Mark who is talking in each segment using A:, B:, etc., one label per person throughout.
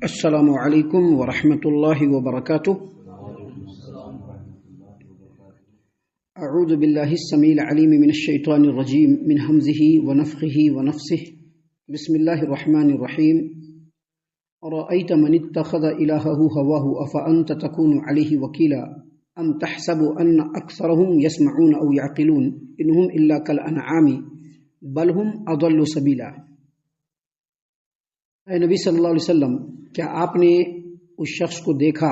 A: السلام علیکم ورحمۃ اللہ وبرکاتہ۔ اعوذ باللہ السمیع العلیم من الشیطان الرجیم من ہمزہ ونفخہ ونفثہ۔ بسم اللہ الرحمن الرحیم۔ ارأیت من اتخذ الہہ ہواہ افانت تکون علیہ وکیلا ام تحسب ان اکثرهم یسمعون او یعقلون انہم الا کالانعام بل ہم اضل سبیلا۔ اے نبی صلی اللہ علیہ وسلم، کیا آپ نے اس شخص کو دیکھا،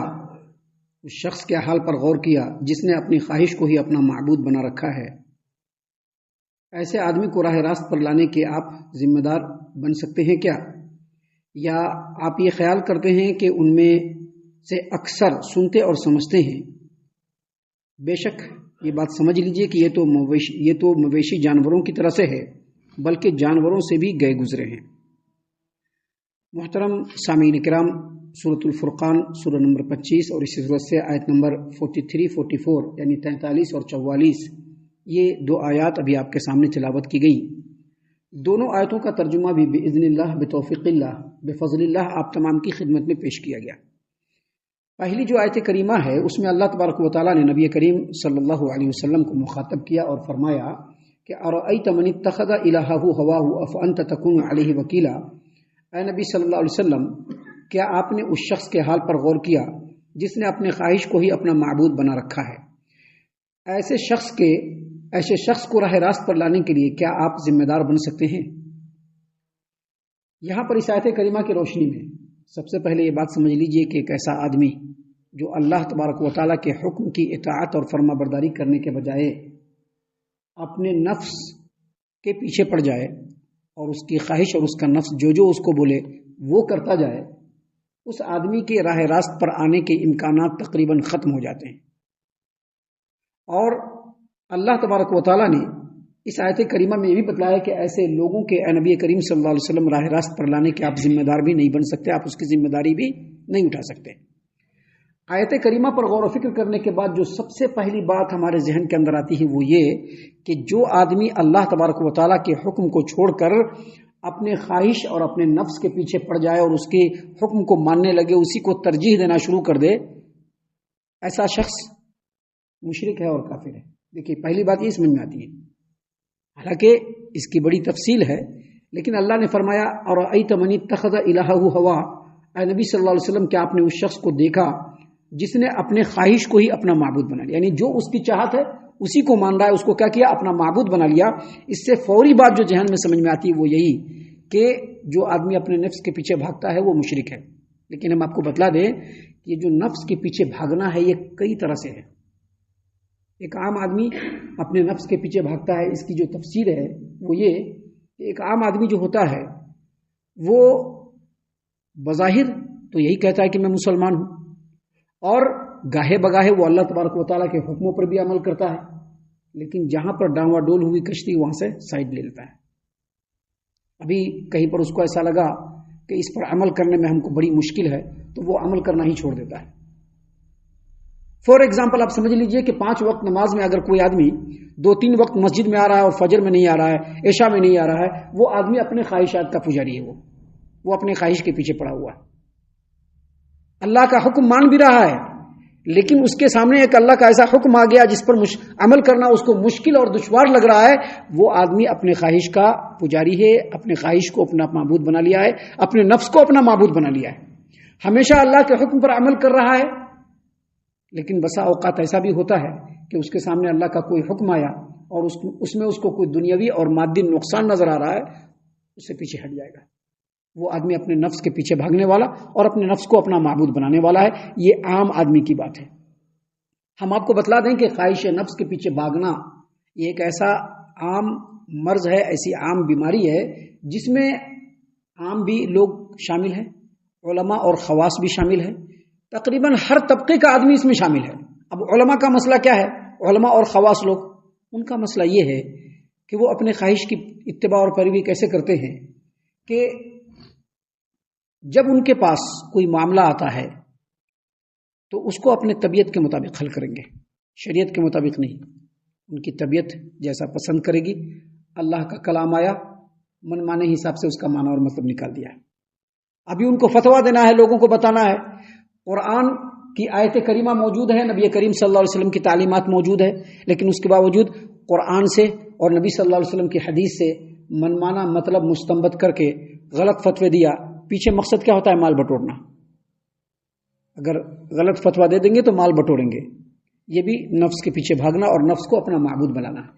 A: اس شخص کے حال پر غور کیا جس نے اپنی خواہش کو ہی اپنا معبود بنا رکھا ہے؟ ایسے آدمی کو راہ راست پر لانے کے آپ ذمہ دار بن سکتے ہیں کیا؟ یا آپ یہ خیال کرتے ہیں کہ ان میں سے اکثر سنتے اور سمجھتے ہیں؟ بے شک یہ بات سمجھ لیجئے کہ یہ تو مویشی جانوروں کی طرح سے ہے، بلکہ جانوروں سے بھی گئے گزرے ہیں۔ محترم سامعین کرام، سورۃ الفرقان سورہ نمبر 25 اور اسی سورت سے آیت نمبر 43 44 یعنی 43 اور 44، یہ دو آیات ابھی آپ کے سامنے تلاوت کی گئی۔ دونوں آیتوں کا ترجمہ بھی باذن اللہ، بتوفیق اللہ، بفضل اللہ آپ تمام کی خدمت میں پیش کیا گیا۔ پہلی جو آیت کریمہ ہے اس میں اللہ تبارک و تعالیٰ نے نبی کریم صلی اللہ علیہ وسلم کو مخاطب کیا اور فرمایا کہ ارأیت من اتخذ الہہ ہواہ افانت تکون علیہ وکیلا۔ اے نبی صلی اللہ علیہ وسلم، کیا آپ نے اس شخص کے حال پر غور کیا جس نے اپنے خواہش کو ہی اپنا معبود بنا رکھا ہے؟ ایسے شخص کو راہ راست پر لانے کے لیے کیا آپ ذمہ دار بن سکتے ہیں؟ یہاں پر اس آیت کریمہ کی روشنی میں سب سے پہلے یہ بات سمجھ لیجئے کہ ایک ایسا آدمی جو اللہ تبارک و تعالیٰ کے حکم کی اطاعت اور فرما برداری کرنے کے بجائے اپنے نفس کے پیچھے پڑ جائے اور اس کی خواہش اور اس کا نفس جو اس کو بولے وہ کرتا جائے، اس آدمی کے راہ راست پر آنے کے امکانات تقریباً ختم ہو جاتے ہیں۔ اور اللہ تبارک و تعالیٰ نے اس آیت کریمہ میں یہ بھی بتلایا کہ ایسے لوگوں کے اے نبی کریم صلی اللہ علیہ وسلم راہ راست پر لانے کے آپ ذمہ دار بھی نہیں بن سکتے، آپ اس کی ذمہ داری بھی نہیں اٹھا سکتے۔ آیت کریمہ پر غور و فکر کرنے کے بعد جو سب سے پہلی بات ہمارے ذہن کے اندر آتی ہے وہ یہ کہ جو آدمی اللہ تبارک و تعالیٰ کے حکم کو چھوڑ کر اپنے خواہش اور اپنے نفس کے پیچھے پڑ جائے اور اس کے حکم کو ماننے لگے، اسی کو ترجیح دینا شروع کر دے، ایسا شخص مشرک ہے اور کافر ہے۔ دیکھیے، پہلی بات یہ سمجھ میں آتی ہے، حالانکہ اس کی بڑی تفصیل ہے، لیکن اللہ نے فرمایا ارأیت من اتخذ الہہ ہوا۔ اے نبی صلی اللہ علیہ وسلم، کیا آپ نے اس شخص کو دیکھا جس نے اپنے خواہش کو ہی اپنا معبود بنا لیا؟ یعنی جو اس کی چاہت ہے اسی کو مان رہا ہے، اس کو کیا کیا؟ اپنا معبود بنا لیا۔ اس سے فوری بات جو ذہن میں سمجھ میں آتی ہے وہ یہی کہ جو آدمی اپنے نفس کے پیچھے بھاگتا ہے وہ مشرک ہے۔ لیکن ہم آپ کو بتلا دیں کہ جو نفس کے پیچھے بھاگنا ہے یہ کئی طرح سے ہے۔ ایک عام آدمی اپنے نفس کے پیچھے بھاگتا ہے، اس کی جو تفسیر ہے وہ یہ کہ ایک عام آدمی جو ہوتا ہے وہ بظاہر تو یہی کہتا ہے کہ میں مسلمان ہوں، اور گاہے بگاہے وہ اللہ تبارک و تعالیٰ کے حکموں پر بھی عمل کرتا ہے، لیکن جہاں پر ڈانوا ڈول ہوئی کشتی وہاں سے سائڈ لے لیتا ہے۔ ابھی کہیں پر اس کو ایسا لگا کہ اس پر عمل کرنے میں ہم کو بڑی مشکل ہے تو وہ عمل کرنا ہی چھوڑ دیتا ہے۔ فور ایگزامپل آپ سمجھ لیجئے کہ 5 وقت نماز میں اگر کوئی آدمی 2-3 وقت مسجد میں آ رہا ہے اور فجر میں نہیں آ رہا ہے، عشاء میں نہیں آ رہا ہے، وہ آدمی اپنے خواہشات کا پجاری ہے، وہ اپنے خواہش کے پیچھے پڑا ہوا ہے۔ اللہ کا حکم مان بھی رہا ہے، لیکن اس کے سامنے ایک اللہ کا ایسا حکم آ گیا جس پر عمل کرنا اس کو مشکل اور دشوار لگ رہا ہے، وہ آدمی اپنے خواہش کا پجاری ہے، اپنے خواہش کو اپنا معبود بنا لیا ہے، اپنے نفس کو اپنا معبود بنا لیا ہے، ہمیشہ اللہ کے حکم پر عمل کر رہا ہے، لیکن بسا اوقات ایسا بھی ہوتا ہے کہ اس کے سامنے اللہ کا کوئی حکم آیا اور اس میں اس کو کوئی دنیاوی اور مادی نقصان نظر آ رہا ہے، اس سے پیچھے ہٹ جائے گا۔ وہ آدمی اپنے نفس کے پیچھے بھاگنے والا اور اپنے نفس کو اپنا معبود بنانے والا ہے، یہ عام آدمی کی بات ہے۔ ہم آپ کو بتلا دیں کہ خواہش نفس کے پیچھے بھاگنا یہ ایک ایسا عام مرض ہے، ایسی عام بیماری ہے جس میں عام بھی لوگ شامل ہیں، علماء اور خواص بھی شامل ہیں، تقریباً ہر طبقے کا آدمی اس میں شامل ہے۔ اب علماء کا مسئلہ کیا ہے؟ علماء اور خواص لوگ، ان کا مسئلہ یہ ہے کہ وہ اپنے خواہش کی اتباع اور پیروی کیسے کرتے ہیں کہ جب ان کے پاس کوئی معاملہ آتا ہے تو اس کو اپنے طبیعت کے مطابق حل کریں گے، شریعت کے مطابق نہیں۔ ان کی طبیعت جیسا پسند کرے گی، اللہ کا کلام آیا، من مانے حساب سے اس کا معنی اور مطلب نکال دیا ہے۔ ابھی ان کو فتویٰ دینا ہے، لوگوں کو بتانا ہے۔ قرآن کی آیت کریمہ موجود ہے، نبی کریم صلی اللہ علیہ وسلم کی تعلیمات موجود ہے، لیکن اس کے باوجود قرآن سے اور نبی صلی اللہ علیہ وسلم کی حدیث سے منمانا مطلب مستنبط کر کے غلط فتوے دیا۔ پیچھے مقصد کیا ہوتا ہے؟ مال بٹورنا۔ اگر غلط فتویٰ دے دیں گے تو مال بٹوریں گے، یہ بھی نفس کے پیچھے بھاگنا اور نفس کو اپنا معبود بنانا ہے۔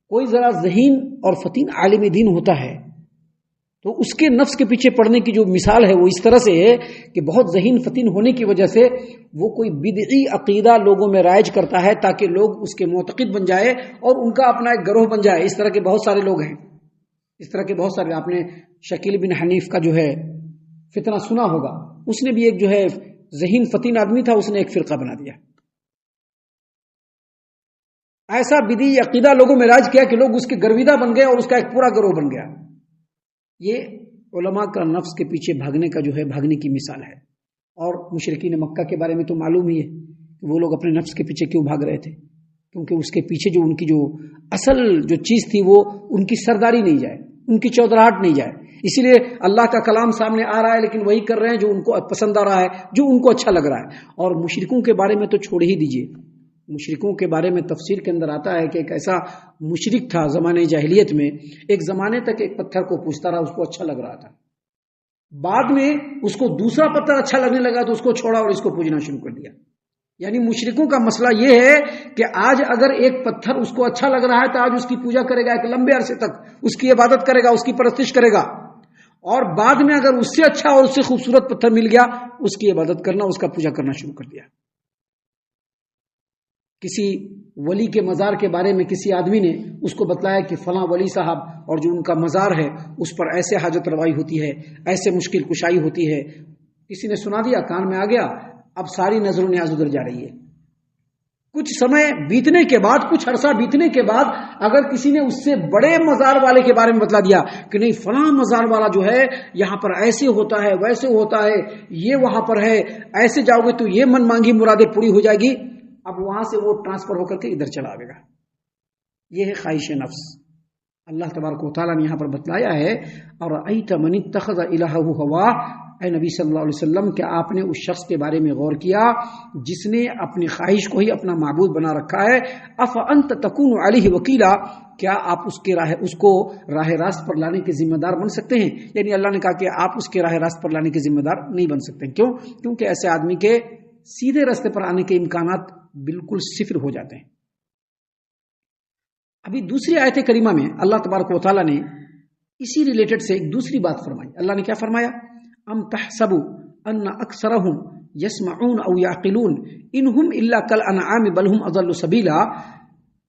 A: کوئی ذرا ذہین اور فطین عالم دین ہوتا ہے تو اس کے نفس کے پیچھے پڑنے کی جو مثال ہے وہ اس طرح سے ہے کہ بہت ذہین فطین ہونے کی وجہ سے وہ کوئی بدعی عقیدہ لوگوں میں رائج کرتا ہے تاکہ لوگ اس کے معتقد بن جائے اور ان کا اپنا ایک گروہ بن جائے۔ اس طرح کے بہت سارے لوگ ہیں، اس طرح کے بہت سارے۔ آپ نے شکیل بن حنیف کا جو ہے فتنہ سنا ہوگا، اس نے بھی ایک جو ہے ذہین فطین آدمی تھا، اس نے ایک فرقہ بنا دیا، ایسا بدعی عقیدہ لوگوں میں رائج کیا کہ لوگ اس کے گرویدہ بن گئے اور اس کا ایک پورا گروہ بن گیا۔ یہ علماء کا نفس کے پیچھے بھاگنے کا جو ہے بھاگنے کی مثال ہے۔ اور مشرکین مکہ کے بارے میں تو معلوم ہی ہے کہ وہ لوگ اپنے نفس کے پیچھے کیوں بھاگ رہے تھے، کیونکہ اس کے پیچھے جو ان کی جو اصل جو چیز تھی وہ ان کی سرداری نہیں جائے، ان کی چودراہٹ نہیں جائے۔ اسی لیے اللہ کا کلام سامنے آ رہا ہے لیکن وہی کر رہے ہیں جو ان کو پسند آ رہا ہے، جو ان کو اچھا لگ رہا ہے۔ اور مشرکوں کے بارے میں تو چھوڑ ہی دیجئے، مشرکوں کے بارے میں تفسیر کے اندر آتا ہے کہ ایک ایسا مشرک تھا زمانے جاہلیت میں، ایک زمانے تک ایک پتھر کو پوجتا رہا، اس کو اچھا لگ رہا تھا، بعد میں اس کو دوسرا پتھر اچھا لگنے لگا تو اس کو چھوڑا اور اس کو پوجنا شروع کر دیا۔ یعنی مشرکوں کا مسئلہ یہ ہے کہ آج اگر ایک پتھر اس کو اچھا لگ رہا ہے تو آج اس کی پوجا کرے گا، ایک لمبے عرصے تک اس کی عبادت کرے گا، اس کی پرستش کرے گا، اور بعد میں اگر اس سے اچھا اور اس سے خوبصورت پتھر مل گیا اس کی عبادت کرنا، اس کا پوجا کرنا شروع کر دیا۔ کسی ولی کے مزار کے بارے میں کسی آدمی نے اس کو بتلایا کہ فلاں ولی صاحب اور جو ان کا مزار ہے اس پر ایسے حاجت روائی ہوتی ہے، ایسے مشکل کشائی ہوتی ہے۔ کسی نے سنا دیا، کان میں آ گیا، اب ساری نظروں نیاز ادھر جا رہی ہے۔ کچھ سمے بیتنے کے بعد، کچھ عرصہ بیتنے کے بعد اگر کسی نے اس سے بڑے مزار والے کے بارے میں بتلا دیا کہ نہیں فلاں مزار والا جو ہے یہاں پر ایسے ہوتا ہے، ویسے ہوتا ہے، یہ وہاں پر ہے، ایسے جاؤ گے تو یہ من مانگی مرادیں پوری ہو جائے گی، اب وہاں سے وہ ٹرانسفر ہو کر کے ادھر چلا آئے گا۔ یہ ہے خواہش نفس۔ اللہ تبارک و تعالیٰ نے یہاں پر بتلایا ہے، اور ایت من اتخذ الہہ ہوا، اے نبی صلی اللہ علیہ وسلم کیا آپ نے اس شخص کے بارے میں غور کیا جس نے اپنی خواہش کو ہی اپنا معبود بنا رکھا ہے؟ افانت تکون علیہ وکیلا، کیا آپ اس کو راہ راست پر لانے کے ذمہ دار بن سکتے ہیں؟ یعنی اللہ نے کہا کہ آپ اس کے راہ راست پر لانے کے ذمہ دار نہیں بن سکتے۔ کیوں؟ کیونکہ ایسے آدمی کے سیدھے راستے پر آنے کے امکانات بالکل صفر ہو جاتے ہیں۔ ابھی دوسری آیت کریمہ میں اللہ تبارک و تعالیٰ نے اسی ریلیٹڈ سے ایک دوسری بات فرمائی۔ اللہ نے کیا فرمایا؟ ام تحسبوا ان اکثرهم يسمعون او يعقلون انهم الا كالانعام بل هم اضل سبیلا۔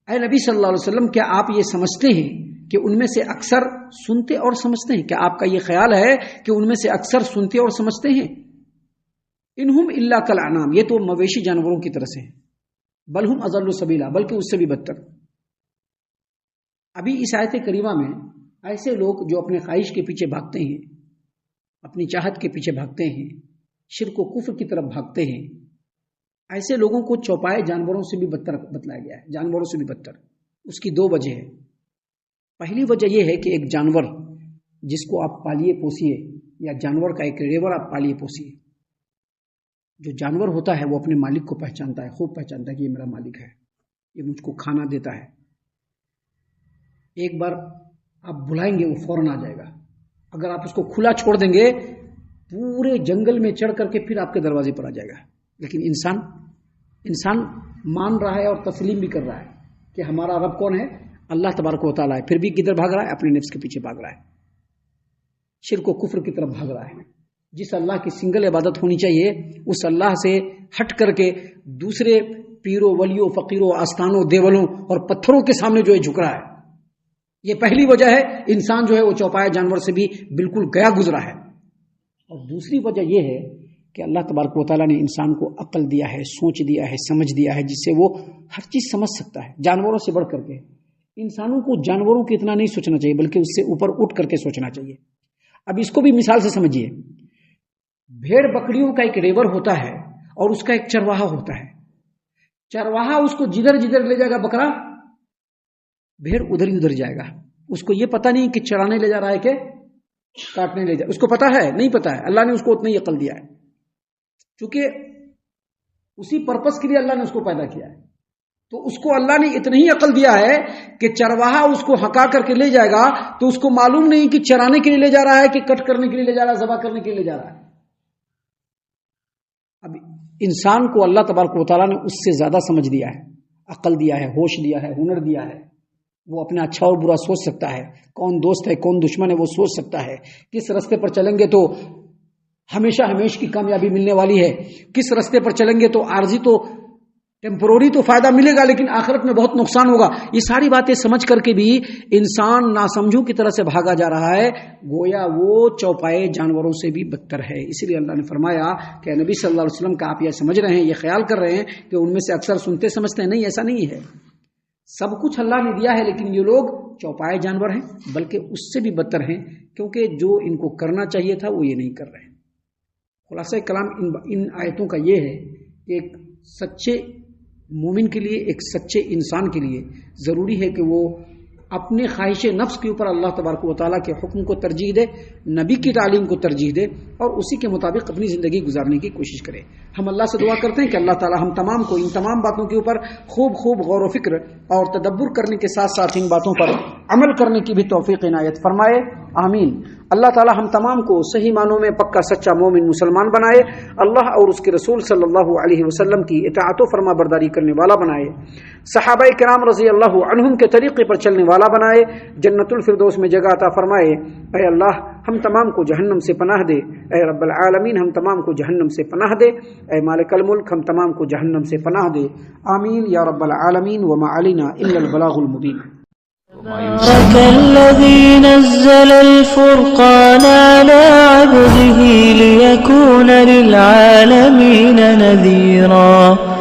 A: اے نبی صلی اللہ علیہ وسلم کیا آپ یہ سمجھتے ہیں کہ ان میں سے اکثر سنتے اور سمجھتے ہیں؟ کیا آپ کا یہ خیال ہے کہ ان میں سے اکثر سنتے اور سمجھتے ہیں؟ انہم الا کالانعام، یہ تو مویشی جانوروں کی طرح سے ہیں، بل ہم اضل سبیلا، بلکہ اس سے بھی بدتر۔ ابھی اس آیت کریمہ میں ایسے لوگ جو اپنے خواہش کے پیچھے بھاگتے ہیں، اپنی چاہت کے پیچھے بھاگتے ہیں، شرک و کفر کی طرف بھاگتے ہیں، ایسے لوگوں کو چوپائے جانوروں سے بھی بدتر بتلایا گیا ہے، جانوروں سے بھی بدتر۔ اس کی دو وجہ ہے۔ پہلی وجہ یہ ہے کہ ایک جانور جس کو آپ پالیے پوسیے، یا جانور کا ایک ریور آپ پالیے پوسیے، جو جانور ہوتا ہے وہ اپنے مالک کو پہچانتا ہے، خوب پہچانتا ہے کہ یہ میرا مالک ہے، یہ مجھ کو کھانا دیتا ہے۔ ایک بار آپ بلائیں گے وہ فوراً آ جائے گا۔ اگر آپ اس کو کھلا چھوڑ دیں گے پورے جنگل میں چڑھ کر کے پھر آپ کے دروازے پر آ جائے گا۔ لیکن انسان مان رہا ہے اور تسلیم بھی کر رہا ہے کہ ہمارا رب کون ہے؟ اللہ تبارک و تعالیٰ ہے، پھر بھی کدھر بھاگ رہا ہے؟ اپنے نفس کے پیچھے بھاگ رہا ہے، شرک و کفر کی طرف بھاگ رہا ہے۔ جس اللہ کی سنگل عبادت ہونی چاہیے اس اللہ سے ہٹ کر کے دوسرے پیروں ولیوں فقیروں آستانوں دیولوں اور پتھروں کے سامنے جو ہے جھک رہا ہے۔ یہ پہلی وجہ ہے، انسان جو ہے وہ چوپائے جانور سے بھی بالکل گیا گزرا ہے۔ اور دوسری وجہ یہ ہے کہ اللہ تبارک و تعالیٰ نے انسان کو عقل دیا ہے، سوچ دیا ہے، سمجھ دیا ہے، جس سے وہ ہر چیز سمجھ سکتا ہے، جانوروں سے بڑھ کر کے۔ انسانوں کو جانوروں کی اتنا نہیں سوچنا چاہیے بلکہ اس سے اوپر اٹھ کر کے سوچنا چاہیے۔ اب اس کو بھی مثال سے سمجھیے۔ بھیڑ بکریوں کا ایک ریور ہوتا ہے اور اس کا ایک چرواہا ہوتا ہے۔ چرواہا اس کو جدھر جدھر لے جائے گا بکرا، بھیڑ ادھر ہی ادھر جائے گا۔ اس کو یہ پتہ نہیں کہ چرانے لے جا رہا ہے کہ کاٹنے لے جائے. اس کو پتا ہے؟ نہیں پتا ہے. اللہ نے اس کو اتنا ہی عقل دیا ہے، چونکہ اسی پرپس کے لیے اللہ نے اس کو پیدا کیا ہے. تو اس کو اللہ نے اتنی ہی عقل دیا ہے کہ چرواہا اس کو ہکا کر کے لے جائے گا تو اس کو معلوم نہیں کہ چرانے کے لیے لے جا رہا ہے کہ کٹ کرنے کے لیے لے جا رہا ہے، ذبح کرنے کے لیے لے جا رہا ہے. اب انسان کو اللہ تبارک و تعالیٰ نے اس سے زیادہ سمجھ دیا ہے، عقل دیا ہے، ہوش دیا ہے، ہنر دیا ہے. وہ اپنا اچھا اور برا سوچ سکتا ہے، کون دوست ہے کون دشمن ہے وہ سوچ سکتا ہے، کس راستے پر چلیں گے تو ہمیشہ ہمیشہ کی کامیابی ملنے والی ہے، کس راستے پر چلیں گے تو عارضی تو ٹیمپروری تو فائدہ ملے گا لیکن آخرت میں بہت نقصان ہوگا. یہ ساری باتیں سمجھ کر کے بھی انسان ناسمجھوں کی طرح سے بھاگا جا رہا ہے، گویا وہ چوپائے جانوروں سے بھی بدتر ہے. اسی لیے اللہ نے فرمایا کہ نبی صلی اللہ علیہ وسلم کا آپ یہ سمجھ رہے ہیں، یہ خیال کر رہے ہیں کہ ان میں سے اکثر سنتے سمجھتے ہیں. نہیں، ایسا نہیں ہے. سب کچھ اللہ نے دیا ہے لیکن یہ لوگ چوپائے جانور ہیں، بلکہ اس سے بھی بدتر ہیں، کیونکہ جو ان کو کرنا چاہیے تھا وہ یہ نہیں کر رہے ہیں. خلاصہ کلام ان آیتوں کا یہ ہے کہ ایک سچے مومن کے لیے، ایک سچے انسان کے لیے ضروری ہے کہ وہ اپنے خواہش نفس کے اوپر اللہ تبارک و تعالیٰ کے حکم کو ترجیح دے، نبی کی تعلیم کو ترجیح دے اور اسی کے مطابق اپنی زندگی گزارنے کی کوشش کرے. ہم اللہ سے دعا کرتے ہیں کہ اللہ تعالیٰ ہم تمام کو ان تمام باتوں کے اوپر خوب غور و فکر اور تدبر کرنے کے ساتھ ساتھ ان باتوں پر عمل کرنے کی بھی توفیق عنایت فرمائے. آمین. اللہ تعالیٰ ہم تمام کو صحیح معنوں میں پکا سچا مومن مسلمان بنائے، اللہ اور اس کے رسول صلی اللہ علیہ وسلم کی اطاعت و فرما برداری کرنے والا بنائے، صحابہ کرام رضی اللہ عنہم کے طریقے پر چلنے والا بنائے، جنت الفردوس میں جگہ عطا فرمائے. اے اللہ ہم تمام کو جہنم سے پناہ دے. اے رب العالمین ہم تمام کو جہنم سے پناہ دے. اے مالک الملک ہم تمام کو جہنم سے پناہ دے. آمین یا رب العالمین. وما علینا الا البلاغ المبین.
B: تبارك الذي نزل الفرقان على عبده ليكون للعالمين نذيرا.